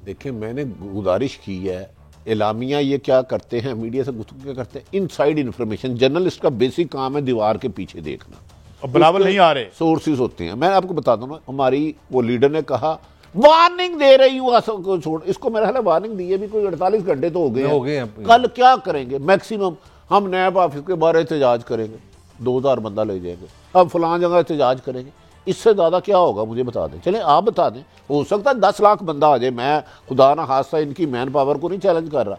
Speaker 2: देखिए, मैंने गुजारिश की है, एलामिया ये क्या करते हैं, मीडिया से गुफ्तगू क्या करते हैं, इनसाइड इंफॉर्मेशन। जर्नलिस्ट का बेसिक काम है दीवार के पीछे देखना।
Speaker 1: और बिलावल नहीं आ रहे,
Speaker 2: सोर्सेज होते हैं। मैं आपको बता दूं ना, हमारी वो लीडर ने कहा वार्निंग दे रही हूँ को छोड़, इसको मेरा ख्याल है वार्निंग दी है भी कोई 48 घंटे तो हो गए हैं। कल क्या करेंगे? मैक्सिमम हम नैब ऑफिस के बारे एहतजाज करेंगे, 2000 बंदा ले जाएंगे, अब फलां जगह एहतजाज करेंगे। इससे ज़्यादा क्या होगा मुझे बता दें। चलें आप बता दें, हो सकता है 10 लाख बंदा आ जाए। मैं खुदा ना खास्ता इनकी मैन पावर को नहीं चैलेंज कर रहा,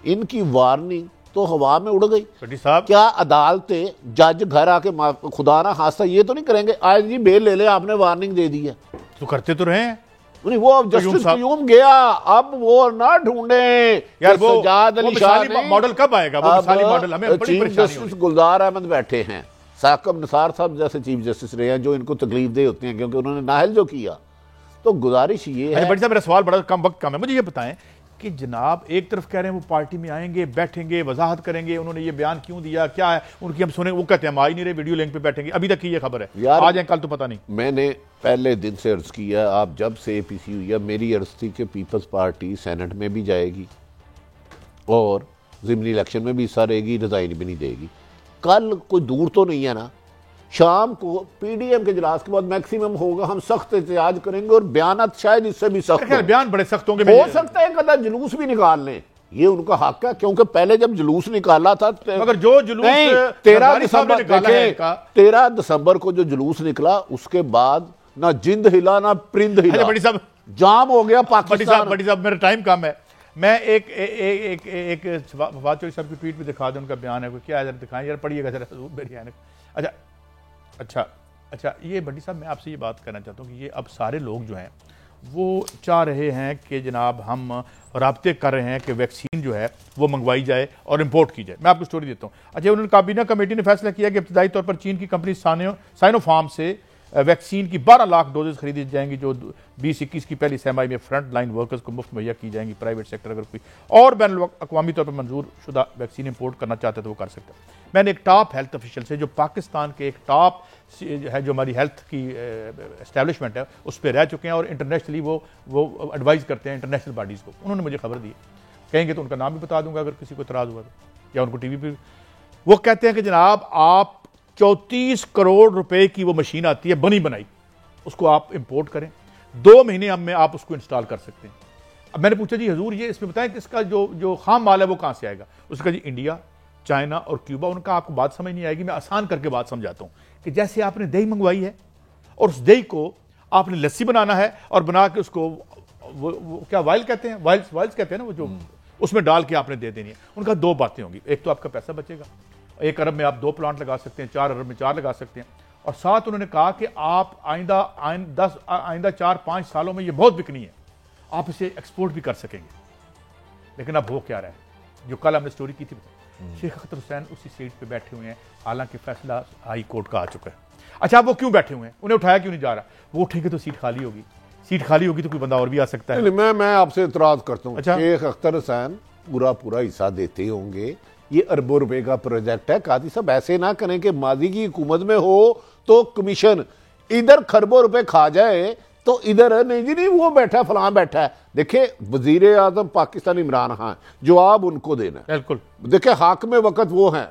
Speaker 2: इनकी वार्निंग तो हवा में उड़ गई।
Speaker 1: साहब
Speaker 2: क्या अदालतें, जज घर आके खुदा ना खास्ता ये तो नहीं करेंगे आज जी बेल ले ले, आपने वार्निंग दे दी है
Speaker 1: तो करते तो रहे हैं।
Speaker 2: नहीं, वो अब जस्टिस क्यूम गया, अब वो ना ढूंढे
Speaker 1: यार, वो
Speaker 2: सजाद अली शाह
Speaker 1: मॉडल कब आएगा? वो मिसाली मॉडल हमें बड़ी
Speaker 2: चीफ
Speaker 1: परेशानी
Speaker 2: जस्टिस गुलजार अहमद बैठे हैं, साकब निसार साहब जैसे चीफ जस्टिस रहे हैं जो इनको तकलीफ दे होते हैं क्योंकि उन्होंने नाहल जो किया। तो गुजारिश ये है।
Speaker 1: बड़ी साहब, मेरा सवाल बड़ा कम वक्त कम है, मुझे ये बताएं कि जनाब एक तरफ कह रहे हैं वो पार्टी में आएंगे, बैठेंगे, वजाहत करेंगे, उन्होंने ये बयान क्यों दिया, क्या है उनकी, हम सुने, वो कहते हैं हम आ ही नहीं रहे, वीडियो लिंक पे बैठेंगे। अभी तक की ये खबर है, आ जाए कल तो पता नहीं।
Speaker 2: मैंने पहले दिन से अर्ज किया, आप जब से APC हुई है, मेरी अर्ज थी कि पीपल्स पार्टी सेनेट में भी जाएगी और ज़िमनी इलेक्शन में भी हिस्सा रहेगी, रिजाइन भी नहीं देगी। कल कोई दूर तो नहीं है ना, शाम को PDM के इजलास के बाद मैक्सिमम होगा, हम सख्त एहतजाज करेंगे और बयान शायद इससे भी सख्त,
Speaker 1: बयान बड़े सख्त होंगे।
Speaker 2: हो सकता है कदा जुलूस भी निकाल लें, ये उनका हक है, क्योंकि पहले जब जुलूस निकाला था,
Speaker 1: मगर जो जुलूस
Speaker 2: 13 दिसंबर को जो जुलूस निकला, उसके बाद ना जिंद हिला ना परिंद हिला,
Speaker 1: बड़ी साहब
Speaker 2: जाम हो गया पाकिस्तान।
Speaker 1: बड़ी साहब, मेरा टाइम कम है, मैं एक वफाद चौधरी साहब की ट्वीट भी दिखा दूं, उनका बयान है, क्या है जरा दिखाएं यार, पढ़िएगा जरा। अच्छा, ये भट्टी साहब, मैं आपसे ये बात करना चाहता हूँ कि ये अब सारे लोग जो हैं वो चाह रहे हैं कि जनाब हम राब्ते कर रहे हैं कि वैक्सीन जो है वो मंगवाई जाए और इंपोर्ट की जाए। मैं आपको स्टोरी देता हूँ। अच्छा, उन्होंने काबीना कमेटी ने फैसला किया कि इब्तदाई तौर पर चीन की कंपनी साइनोफार्म से वैक्सीन की 12 लाख डोजेज खरीदी जाएंगी, जो 2021 की पहली सहमाही में फ्रंट लाइन वर्कर्स को मुफ्त मुहैया की जाएंगी। प्राइवेट सेक्टर अगर कोई और बैन अक़वामी तौर पर मंजूर शुदा वैक्सीन इंपोर्ट करना चाहते तो वो कर सकते हैं। मैंने एक टॉप हेल्थ ऑफिशियल से, जो पाकिस्तान के एक टॉप है, जो हमारी हेल्थ की एस्टेब्लिशमेंट है, उस पर रह चुके हैं और इंटरनेशनली वो एडवाइस करते हैं इंटरनेशनल बॉडीज़ को। उन्होंने मुझे खबर दी, कहेंगे तो उनका नाम भी बता दूंगा अगर किसी को इतराज़ हुआ तो, या उनको टीवी पर। वो कहते हैं कि जनाब आप 34 करोड़ रुपए की वो मशीन आती है बनी बनाई, उसको आप इंपोर्ट करें, 2 महीने में आप उसको इंस्टॉल कर सकते हैं। अब मैंने पूछा जी हजूर ये इसमें बताएं कि इसका जो खाम माल है वो कहां से आएगा? उसका जी इंडिया, चाइना और क्यूबा। उनका आपको बात समझ नहीं आएगी, मैं आसान करके बात समझाता हूं कि जैसे आपने दही मंगवाई है और उस दही को आपने लस्सी बनाना है और बना के उसको वो क्या वाइल कहते हैं, वाइल्स कहते हैं ना, वो जो उसमें डाल के आपने दे देनी है। उनका 2 बातें होंगी, एक तो आपका पैसा बचेगा, 1 अरब में आप 2 प्लांट लगा सकते हैं, 4 अरब में 4 लगा सकते हैं, और साथ उन्होंने कहा कि आप आइंदा 4-5 सालों में ये बहुत बिकनी है, आप इसे एक्सपोर्ट भी कर सकेंगे। लेकिन अब हो क्या रहा है, जो कल हमने स्टोरी की थी, शेख अख्तर हुसैन उसी सीट पे बैठे हुए हैं, हालांकि फैसला हाई कोर्ट का आ चुका है। अच्छा, वो क्यों बैठे हुए हैं? उन्हें उठाया क्यों नहीं जा रहा? वो उठेंगे तो सीट खाली होगी, सीट खाली होगी तो कोई बंदा और भी आ सकता है।
Speaker 2: मैं आपसे इतराज करता हूँ।
Speaker 1: अच्छा?
Speaker 2: शेख अख्तर हुसैन पूरा हिस्सा देते होंगे, ये अरबों रुपए का प्रोजेक्ट है। कादी साहब ऐसे ना करें कि मादी की हुकूमत में हो तो कमीशन इधर खरबों रुपए खा जाए तो इधर नहीं जी, नहीं वो बैठा फलां बैठा है। देखे वजीर आजम पाकिस्तान इमरान खान, जवाब उनको देना है।
Speaker 1: बिल्कुल।
Speaker 2: देखे हाकिम वक्त वो हैं,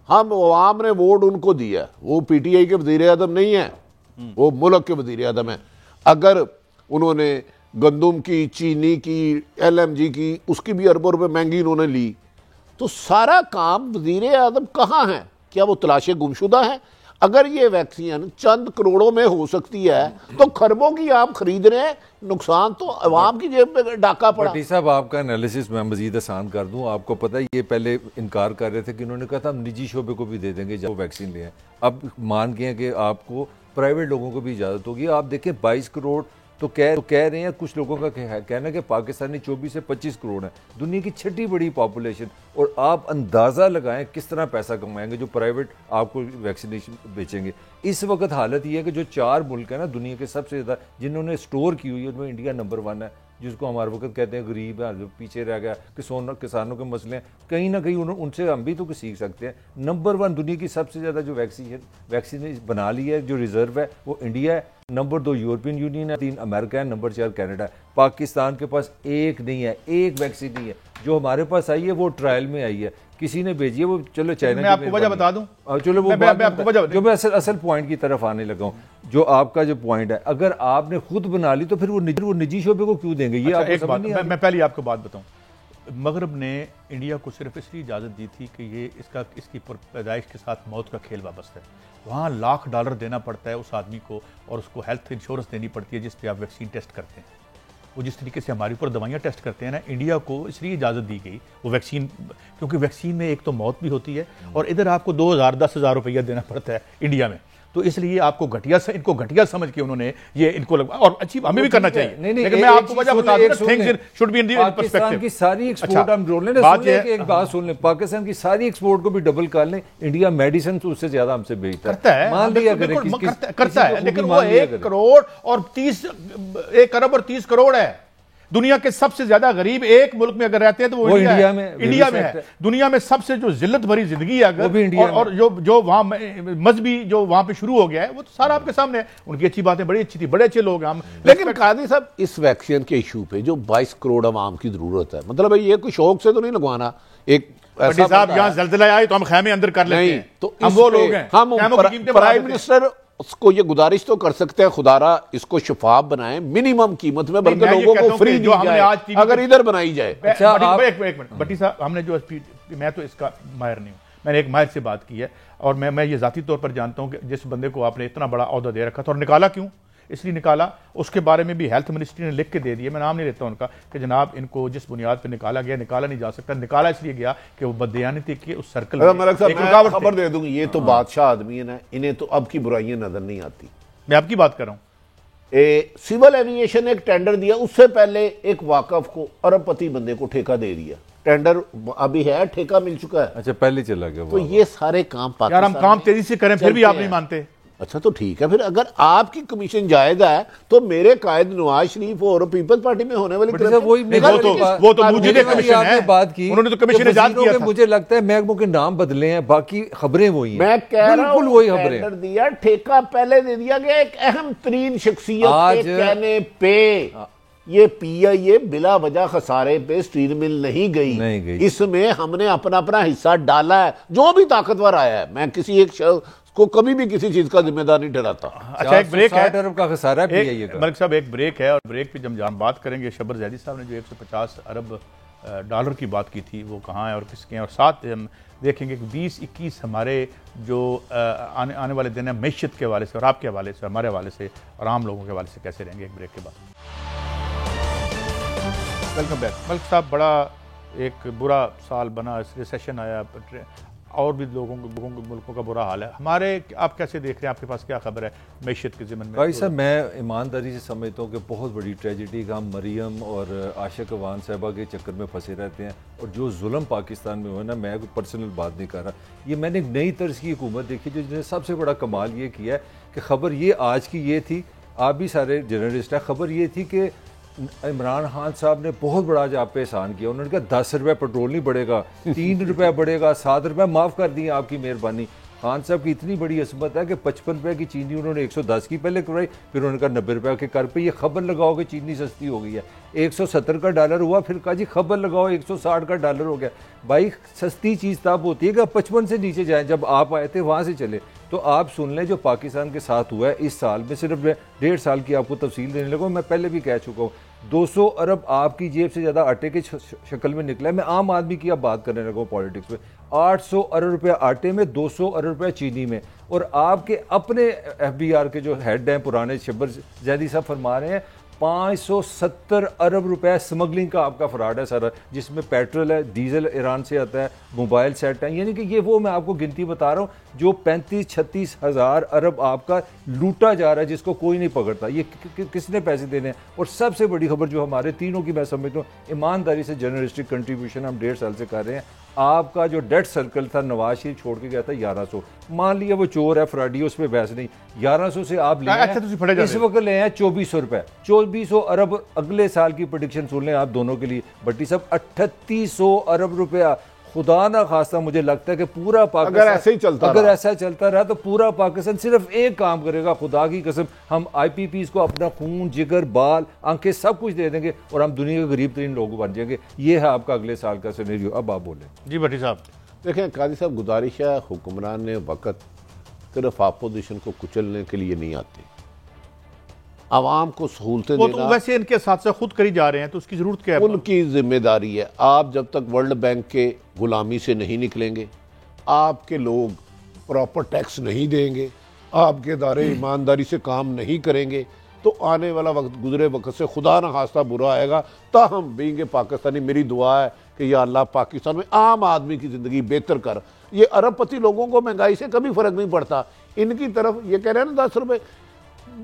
Speaker 2: हम अवाम ने वोट उनको दिया, वो पीटीआई के वजीर आज़म नहीं है, वो मुल्क के वजीर आज़म है। अगर उन्होंने गंदम की, चीनी की, LMG की, उसकी भी अरबों रुपए महंगी उन्होंने ली, तो सारा काम वजीर आज़म कहाँ है? क्या वो तलाशे गुमशुदा है? अगर ये वैक्सीन चंद करोड़ों में हो सकती है तो खरबों की आप खरीद रहे हैं, नुकसान तो अवाम की जेब में डाका पड़ा।
Speaker 3: भट्टी साहब, आपका एनालिसिस मैं मजीद आसान कर दूं। आपको पता है ये पहले इनकार कर रहे थे कि उन्होंने कहा था हम निजी शोबे को भी दे देंगे जब वो वैक्सीन ले आए। अब मान गए कि आपको प्राइवेट लोगों को भी इजाज़त होगी। आप देखें 22 करोड़ तो कह रहे हैं, कुछ लोगों का कहना है कि पाकिस्तानी 24 से 25 करोड़ है, दुनिया की छठी बड़ी पॉपुलेशन, और आप अंदाज़ा लगाएं किस तरह पैसा कमाएंगे जो प्राइवेट आपको वैक्सीनेशन बेचेंगे। इस वक्त हालत ये है कि जो 4 मुल्क है ना दुनिया के सबसे ज़्यादा जिन्होंने स्टोर की हुई है, उनमें इंडिया नंबर 1 है, जिसको हमारे वक्त कहते हैं गरीब है, जो पीछे रह गया, किसानों के मसले हैं, कहीं ना कहीं उनसे हम भी तो कुछ सीख सकते हैं। नंबर 1 दुनिया की सबसे ज़्यादा जो वैक्सीन बना ली है, जो रिजर्व है वो इंडिया है, नंबर 2 यूरोपियन यूनियन है, 3 अमेरिका है, नंबर 4 कनाडा है। पाकिस्तान के पास एक नहीं है, एक वैक्सीन नहीं है। जो हमारे पास आई है वो ट्रायल में आई है, किसी ने भेजी है, वो चलो चाइना
Speaker 1: मैं आपको वजह बता दूं,
Speaker 3: चलो वो
Speaker 1: मैं आपको वजह
Speaker 3: जो मैं असल पॉइंट की तरफ आने लगा हूं, जो आपका जो पॉइंट है, अगर आपने खुद बना ली तो फिर वो निजी शोबे को क्यों देंगे? ये
Speaker 1: अच्छा,
Speaker 3: आपको
Speaker 1: एक
Speaker 3: समझ
Speaker 1: बात
Speaker 3: नहीं आ रही?
Speaker 1: मैं पहले आपको बात बताऊं, मगरब ने इंडिया को सिर्फ इसलिए इजाज़त दी थी कि ये इसकी पैदाइश के साथ मौत का खेल वाबस्ता है। वहाँ $1,00,000 देना पड़ता है उस आदमी को, और उसको हेल्थ इंश्योरेंस देनी पड़ती है जिस पे आप वैक्सीन टेस्ट करते हैं। वो जिस तरीके से हमारे ऊपर दवाइयाँ टेस्ट करते हैं ना, इंडिया को इसलिए इजाज़त दी गई वो वैक्सीन, क्योंकि वैक्सीन में एक तो मौत भी होती है और इधर आपको 2,000-10,000 रुपया देना पड़ता है इंडिया में। तो इसलिए आपको इनको घटिया समझ के उन्होंने ये इनको लगा, और अच्छी हमें भी करना चाहिए।
Speaker 3: नहीं,
Speaker 1: लेकिन मैं आपको वजह बता दूं, things should be in the
Speaker 3: Pakistan की सारी एक्सपोर्ट हम रोल लें, एक बात सुन लें, पाकिस्तान की सारी एक्सपोर्ट को भी डबल कर लें, इंडिया मेडिसिन तो उससे ज्यादा हमसे बेचता है,
Speaker 1: करता है,
Speaker 3: मान लिया
Speaker 1: करता है, लेकिन वो 1 करोड़ और 1 अरब और 30 करोड़ है। दुनिया के सबसे ज्यादा गरीब एक मुल्क में अगर रहते हैं तो वो इंडिया में है। दुनिया में सबसे जो जिल्लत भरी जिंदगी है अगर, और जो वहां मजहबी जो वहां पे शुरू हो गया है वो तो सारा आपके सामने है। उनकी अच्छी बातें बड़ी अच्छी थी, बड़े अच्छे लोग हम।
Speaker 2: लेकिन कादी साहब, इस वैक्सीन के इशू पे जो 22 करोड़ आवाम की जरूरत है, मतलब भाई ये कोई शौक से तो नहीं लगवाना। एक
Speaker 1: साहब यहाँ जल्जला आए तो हम खैमे अंदर कर लेते हैं, तो हम वो लोग हैं,
Speaker 2: हम प्राइम मिनिस्टर उसको ये गुजारिश तो कर सकते हैं, खुदारा इसको शफाफ बनाएं, मिनिमम कीमत में, बल्कि लोगों को फ्री दी जाए अगर इधर बनाई जाए।
Speaker 1: अच्छा, एक मिनट भट्टी साहब, हमने जो मैं तो इसका माहिर नहीं हूं, मैंने एक माहिर से बात की है, और मैं ये जाती तौर पर जानता हूं कि जिस बंदे को आपने इतना बड़ा ओहदा दे रखा था, और निकाला क्यों, इसलिए निकाला, उसके बारे में भी हेल्थ मिनिस्ट्री ने लिख के दे दिया, मैं नाम नहीं लेता उनका, कि जनाब इनको जिस बुनियाद पर निकाला गया, निकाला नहीं जा सकता। निकाला इसलिए गया कि वो बदयानती की उस सर्कल में
Speaker 2: खबर दे दूंगी, ये तो बादशाह आदमी है ना, इन्हें तो अब की बुराइयां नजर नहीं आती।
Speaker 1: मैं आपकी बात कर रहा हूं।
Speaker 2: सिविल एविएशन ने एक टेंडर दिया, उससे पहले एक वाकफ को अरबपति बंदे को ठेका दे दिया, टेंडर अभी है, ठेका मिल चुका है।
Speaker 3: अच्छा, पहले चला गया।
Speaker 2: तो ये सारे काम
Speaker 1: यार हम काम तेजी से करें, फिर भी आप नहीं मानते।
Speaker 2: अच्छा तो ठीक है, फिर अगर आपकी कमीशन जायज है तो मेरे कायद नवाज शरीफ और पीपल्स पार्टी में होने वाली
Speaker 1: वो तो मुझे कमीशन है, बात की उन्होंने तो कमीशन इजाद किया था।
Speaker 3: मुझे लगता है महकमों के नाम बदले हैं, बाकी खबरें वही हैं।
Speaker 2: मैं कह रहा हूं
Speaker 3: वही खबरें
Speaker 2: दिया, ठेका पहले दे दिया गया एक अहम तरीन शख्सियत के कहने पे। ये पीआईए बिला वजह खसारे पे स्टील मिल नहीं गई, इसमें हमने अपना अपना हिस्सा डाला है, जो भी ताकतवर आया है। मैं किसी एक को कभी भी किसी चीज का जिम्मेदार नहीं ठहराता।
Speaker 1: अच्छा, एक ब्रेक है,
Speaker 3: अरब का खसारा है
Speaker 1: मलिक साहब, एक ब्रेक है, और ब्रेक पे जब हम बात करेंगे, शबर जैदी साहब ने जो 150 अरब डॉलर की बात की थी वो कहाँ है और किसके हैं, और साथ हम देखेंगे कि 20-21 हमारे जो आने वाले दिन है मैशियत के हवाले से, और आपके हवाले से, हमारे हवाले से, और आम लोगों के हवाले से कैसे रहेंगे, एक ब्रेक के बाद। Welcome back. मलिक साहब, बड़ा एक बुरा साल बना, रिसेशन आया, और भी लोगों मुल्कों का बुरा हाल है। हमारे आप कैसे देख रहे हैं, आपके पास क्या खबर है मैशियत के ज़िम्मन में?
Speaker 3: भाई साहब, मैं ईमानदारी से समझता हूँ कि बहुत बड़ी ट्रेजिडी का हम मरियम और आशिक अवान साहिबा के चक्कर में फंसे रहते हैं, और जो जुल्म पाकिस्तान में हुआ ना, मैं कोई पर्सनल बात नहीं कर रहा, ये मैंने एक नई तर्ज की हुकूमत देखी जिसने सबसे बड़ा कमाल ये किया है कि खबर ये आज की ये थी, आप भी सारे जर्नलिस्ट हैं, खबर ये थी कि इमरान खान साहब ने बहुत बड़ा आज आप पे एहसान किया। उन्होंने कहा 10 रुपये पेट्रोल नहीं बढ़ेगा, 3 रुपये बढ़ेगा, 7 रुपये माफ़ कर दिए, आपकी मेहरबानी। खान साहब की इतनी बड़ी असमत है कि 55 रुपए की चीनी उन्होंने 110 की पहले करवाई, फिर उन्होंने कहा 90 रुपए के कर पे ये खबर लगाओ कि चीनी सस्ती हो गई है। 170 का डॉलर हुआ, फिर कहा जी खबर लगाओ 160 का डॉलर हो गया। भाई सस्ती चीज़ तब होती है कि 55 से नीचे जाए, जब आप आए थे वहाँ से चले। तो आप सुन लें जो पाकिस्तान के साथ हुआ है इस साल में, सिर्फ 1.5 साल की आपको तफसील देने लगा। मैं पहले भी कह चुका हूँ 200 अरब आपकी जेब से ज़्यादा आटे की शक्ल में निकला है। मैं आम आदमी की अब बात करने लगा हूँ पॉलिटिक्स में। 800 अरब रुपया आटे में, 200 अरब रुपया चीनी में। और आपके अपने FBR के जो हेड हैं पुराने, शब्बर जैदी साहब फरमा रहे हैं 570 अरब रुपए स्मगलिंग का आपका फ्रॉड है सारा, जिसमें पेट्रोल है, डीजल ईरान से आता है, मोबाइल सेट है। यानी कि ये वो मैं आपको गिनती बता रहा हूँ जो 35-36 हज़ार अरब आपका लूटा जा रहा है, जिसको कोई नहीं पकड़ता। ये किसने पैसे देने हैं। और सबसे बड़ी खबर जो हमारे तीनों की मैं समझता हूँ, ईमानदारी से जर्नलिस्टिक कंट्रीब्यूशन हम 1.5 साल से कर रहे हैं। आपका जो डेट सर्कल था नवाज शरीफ छोड़ के गया था 1100, मान लिया वो चोर है, फ्रॉडी है, उस पर बहस नहीं। 1100 से आप ले इस वक्त ले हैं 2400 रुपए, 2400 अरब। अगले साल की प्रेडिक्शन सुन लें आप दोनों के लिए भट्टी साहब, 3800 अरब रुपया। खुदा ना खास्ता मुझे लगता है कि पूरा पाकिस्तान अगर ऐसा चलता रहा तो पूरा पाकिस्तान सिर्फ एक काम करेगा, खुदा की कसम, हम IPPs को अपना खून, जिगर, बाल, आंखें सब कुछ दे देंगे और हम दुनिया के गरीब तरीन लोग बन जाएंगे। ये है आपका अगले साल का सिनेरियो। अब आप बोले
Speaker 1: जी भट्टी साहब।
Speaker 2: देखें काजी साहब, गुजारिश है, हुक्मरान ने वक्त सिर्फ अपोजिशन को कुचलने के लिए नहीं आते, आवाम को सहूलतें देना।
Speaker 1: तो वैसे इनके साथ से खुद करी जा रहे हैं, तो उसकी जरूरत क्या है?
Speaker 2: उनकी जिम्मेदारी है। आप जब तक वर्ल्ड बैंक के गुलामी से नहीं निकलेंगे, आपके लोग प्रॉपर टैक्स नहीं देंगे, आपके इदारे ईमानदारी से काम नहीं करेंगे, तो आने वाला वक्त, गुजरे वक्त से खुदा न खास्ता बुरा आएगा। ताहम बींगे पाकिस्तानी, मेरी दुआ है कि या अल्लाह पाकिस्तान में आम आदमी की ज़िंदगी बेहतर कर। ये अरबपति लोगों को महंगाई से कभी फ़र्क नहीं पड़ता, इनकी तरफ ये कह रहे हैं ना 10 रुपये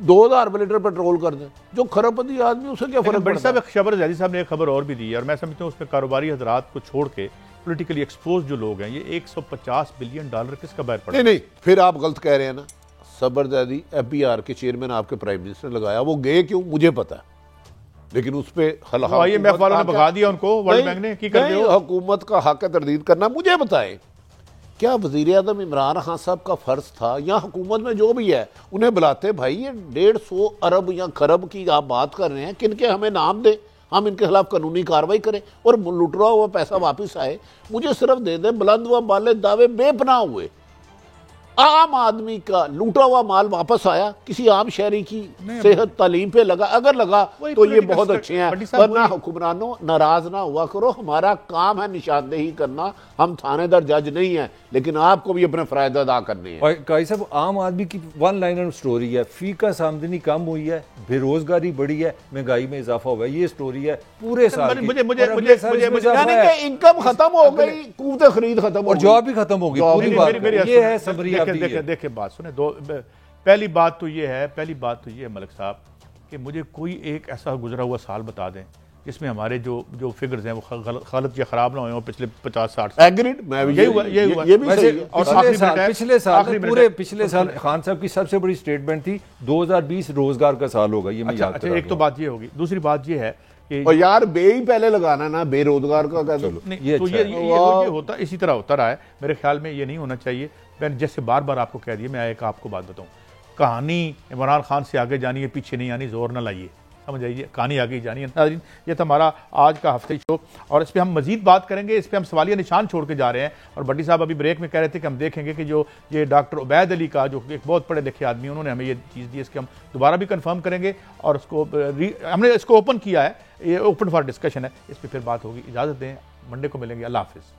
Speaker 2: 2000 रुपये लीटर पेट्रोल कर दें, जो खरबपति आदमी उसे क्या फर्क पड़ता है।
Speaker 1: शब्बर जैदी साहब ने एक खबर और भी दी है, और मैं समझता हूँ उसमें कारोबारी हजरात को छोड़ के पॉलिटिकली एक्सपोज जो लोग हैं, ये 150 बिलियन डॉलर किसका बैर पड़ा?
Speaker 2: नहीं, फिर आप गलत कह रहे हैं ना। सबर जैदी FBR के चेयरमैन आपके प्राइम मिनिस्टर लगाया, वो गए क्यों मुझे पता है, लेकिन उस पर
Speaker 1: IMF वालों ने भगा दिया उनको, वर्ल्ड बैंक ने। की कर
Speaker 2: हुकूमत का हक है तरदीद करना। मुझे बताएं, क्या वज़ीर आज़म इमरान खान साहब का फ़र्ज़ था, या हुकूमत में जो भी है उन्हें बुलाते, भाई ये 150 अरब या खरब की आप बात कर रहे हैं, किनके हमें नाम दें, हम इनके खिलाफ कानूनी कार्रवाई करें और लुटरा हुआ पैसा वापस आए। मुझे सिर्फ दे दें, बुलंद व बाले दावे बेपनाह हुए, आम आदमी का लूटा हुआ माल वापस आया, किसी आम शहरी की सेहत तालीम पे लगा, अगर लगा तो ये बहुत अच्छे हैं। वरना हुक्मरानों नाराज ना हुआ करो, हमारा काम है निशानदेही करना, हम थानेदार जज नहीं है, लेकिन आपको भी अपने फ़राइज़ अदा करने हैं।
Speaker 3: और काई साहब, आम आदमी की वन लाइनर स्टोरी है, फी का आमदनी कम हुई है, बेरोजगारी बढ़ी है, महंगाई में इजाफा हुआ है, ये स्टोरी है पूरे साल।
Speaker 2: इनकम खत्म हो गई, कुव्वत खरीद खत्म हो,
Speaker 3: और जॉब भी खत्म हो गई, पूरी बात ये है समरी।
Speaker 1: देखे बात सुने, पहली बात तो ये है मलिक साहब कि मुझे कोई एक ऐसा गुजरा हुआ साल बता दें जिसमें हमारे जो फिगर्स हैं वो गलत या खराब ना हो पिछले 50-60 साल।
Speaker 2: एग्रीड, मैं भी यही हुआ।
Speaker 3: पिछले साल खान साहब की सबसे बड़ी स्टेटमेंट थी 2020 रोजगार का साल होगा, ये मैं याद कर रहा हूं।
Speaker 1: एक तो बात ये होगी, दूसरी बात ये है कि
Speaker 2: और यार बे ही पहले लगाना ना, बेरोजगार का कह दो।
Speaker 1: ये होता इसी तरह होता रहा है। मेरे ख्याल में ये नहीं होना चाहिए। मैं जैसे बार बार आपको कह दिया, मैं एक आपको बात बताऊं, कहानी इमरान खान से आगे जानी है, पीछे नहीं आनी, जोर ना लाइए, समझ आइए, कहानी आगे जानी है। ये था हमारा आज का हफ्ते शो, और इस पर हम मजीद बात करेंगे, इस पर हम सवालिया निशान छोड़ के जा रहे हैं। और भट्टी साहब अभी ब्रेक में कह रहे थे कि हम देखेंगे कि जो ये डॉक्टर उबैद अली का, जो एक बहुत पढ़े लिखे आदमी, उन्होंने हमें ये चीज़ दी, इसके हम दोबारा भी कंफर्म करेंगे, और उसको हमने इसको ओपन किया है, ये ओपन फॉर डिस्कशन है, इस पर फिर बात होगी। इजाज़त दें, मंडे को मिलेंगे। अल्लाह हाफिज़।